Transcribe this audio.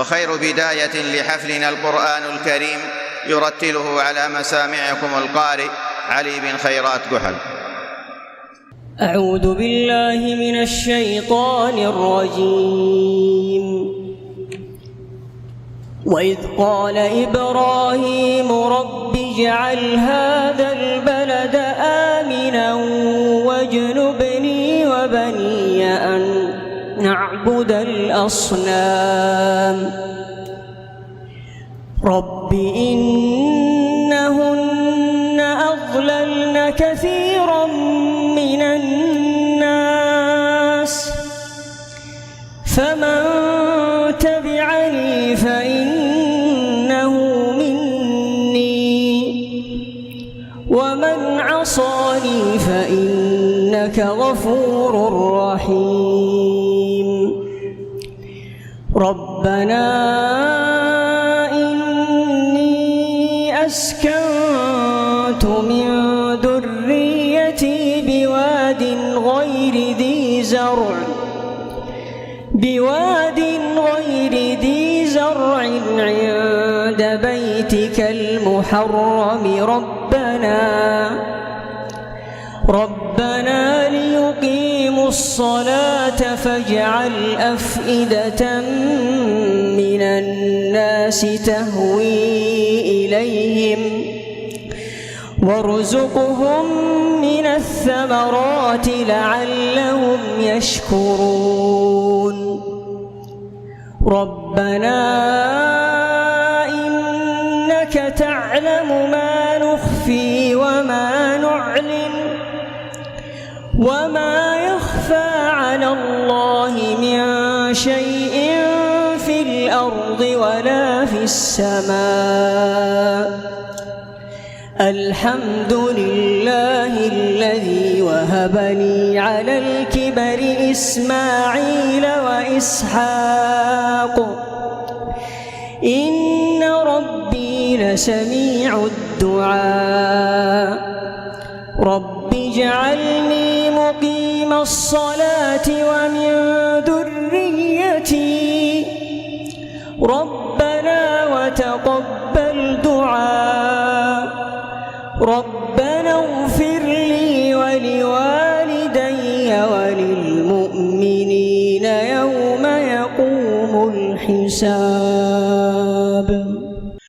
وخير بداية لحفلنا القرآن الكريم يرتله على مسامعكم القارئ علي بن خيرات قحل. أعوذ بالله من الشيطان الرجيم. وإذ قال إبراهيم رب اجعل هذا البلد آمنا واجنبني وبني أن نعبد الأصنام رب إنهن أضللن كثيرا من الناس فمن تبعني فإنه مني ومن عصاني فإنك غفور رحيم. ربنا إني أسكنت من ذريتي بواد غير ذي زرع عند بيتك المحرم ربنا ليقيموا الصلاة فاجعل أفئدة من الناس تهوي إليهم وارزقهم من الثمرات لعلهم يشكرون. ربنا إنك تعلم ما نخفي وما نعلن وما يخفى على الله من شيء في الأرض ولا في السماء. الحمد لله الذي وهب لي على الكبر إسماعيل وإسحاق إن ربي لسميع الدعاء. رب اجعلني مقيم الصلاة ومن ذريتي ربنا وتقبل دعاء. ربنا اغفر لي ولوالدي وللمؤمنين يوم يقوم الحساب.